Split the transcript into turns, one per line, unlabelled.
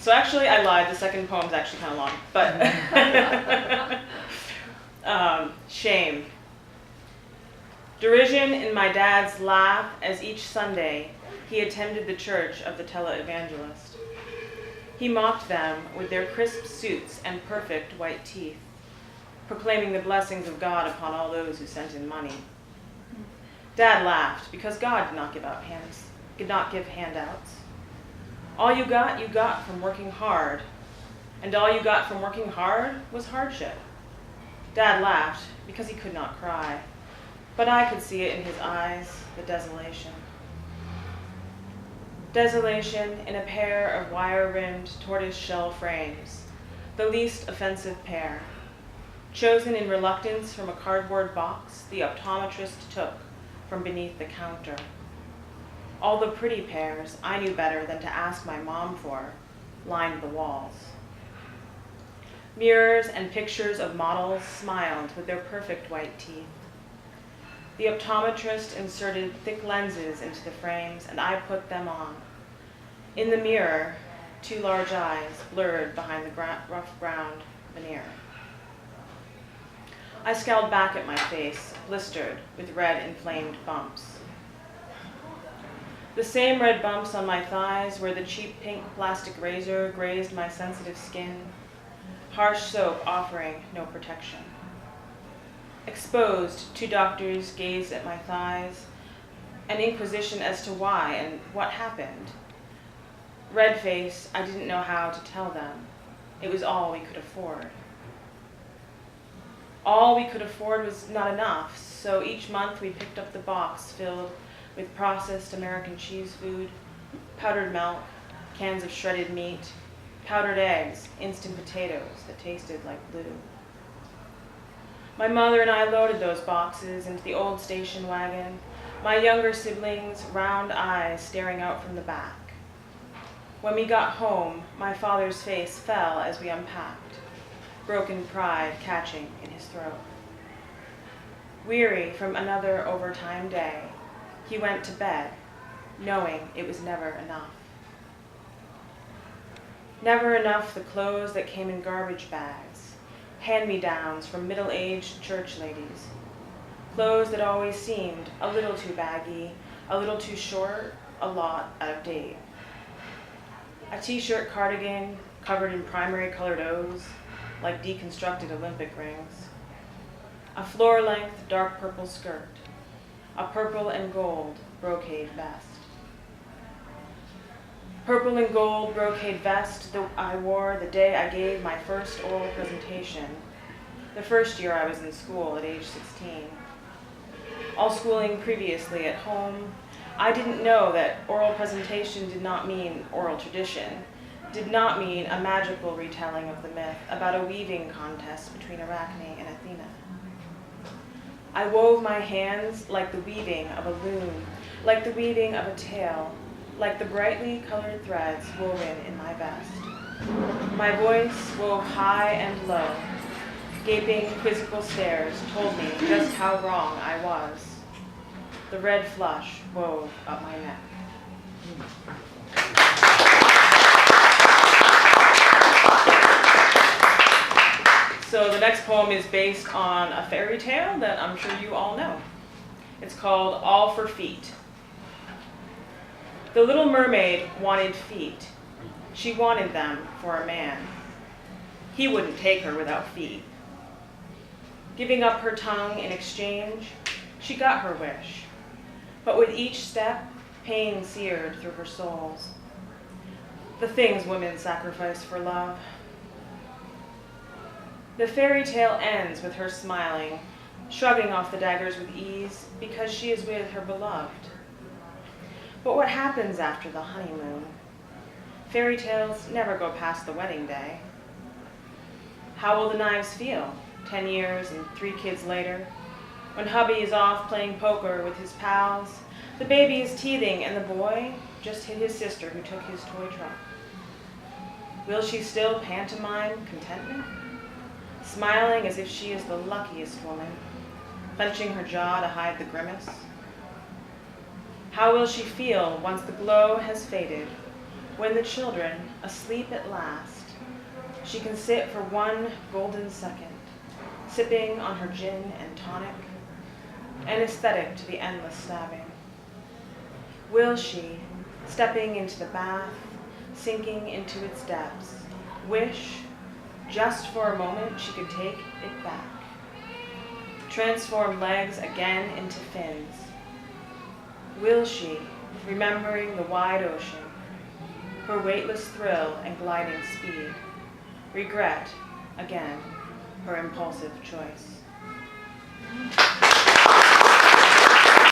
So actually, I lied. The second poem's actually kind of long, but shame. Derision in my dad's laugh as each Sunday he attended the church of the televangelist. He mocked them with their crisp suits and perfect white teeth, proclaiming the blessings of God upon all those who sent in money. Dad laughed because God did not give handouts. All you got from working hard, and all you got from working hard was hardship. Dad laughed because he could not cry, but I could see it in his eyes, the desolation. Desolation in a pair of wire-rimmed tortoise-shell frames, the least offensive pair, chosen in reluctance from a cardboard box the optometrist took from beneath the counter. All the pretty pairs I knew better than to ask my mom for lined the walls. Mirrors and pictures of models smiled with their perfect white teeth. The optometrist inserted thick lenses into the frames, and I put them on. In the mirror, two large eyes blurred behind the rough ground veneer. I scowled back at my face, blistered with red inflamed bumps. The same red bumps on my thighs where the cheap pink plastic razor grazed my sensitive skin, harsh soap offering no protection. Exposed, two doctors gazed at my thighs, an inquisition as to why and what happened. Red-faced, I didn't know how to tell them. It was all we could afford. All we could afford was not enough, so each month we picked up the box filled with processed American cheese food, powdered milk, cans of shredded meat, powdered eggs, instant potatoes that tasted like glue. My mother and I loaded those boxes into the old station wagon, my younger siblings' round eyes staring out from the back. When we got home, my father's face fell as we unpacked, broken pride catching in his throat. Weary from another overtime day, he went to bed, knowing it was never enough. Never enough the clothes that came in garbage bags, hand-me-downs from middle-aged church ladies, clothes that always seemed a little too baggy, a little too short, a lot out of date. A t-shirt cardigan covered in primary-colored O's, like deconstructed Olympic rings. A floor-length dark purple skirt, a purple and gold brocade vest. Purple and gold brocade vest that I wore the day I gave my first oral presentation, the first year I was in school at age 16. All schooling previously at home, I didn't know that oral presentation did not mean oral tradition, did not mean a magical retelling of the myth about a weaving contest between Arachne and Athena. I wove my hands like the weaving of a loom, like the weaving of a tale, like the brightly colored threads woven in my vest. My voice wove high and low. Gaping, quizzical stares told me just how wrong I was. The red flush wove up my neck. So the next poem is based on a fairy tale that I'm sure you all know. It's called All for Feet. The little mermaid wanted feet. She wanted them for a man. He wouldn't take her without feet. Giving up her tongue in exchange, she got her wish. But with each step, pain seared through her soles. The things women sacrifice for love. The fairy tale ends with her smiling, shrugging off the daggers with ease because she is with her beloved. But what happens after the honeymoon? Fairy tales never go past the wedding day. How will the knives feel 10 years and 3 kids later, when hubby is off playing poker with his pals, the baby is teething, and the boy just hit his sister who took his toy truck? Will she still pantomime contentment, smiling as if she is the luckiest woman, clenching her jaw to hide the grimace? How will she feel once the glow has faded, When the children, asleep at last, she can sit for one golden second, sipping on her gin and tonic, anesthetic to the endless stabbing. Will she, stepping into the bath, sinking into its depths, wish, just for a moment, she could take it back, transform legs again into fins? Will she, remembering the wide ocean, her weightless thrill and gliding speed, regret, again, her impulsive choice?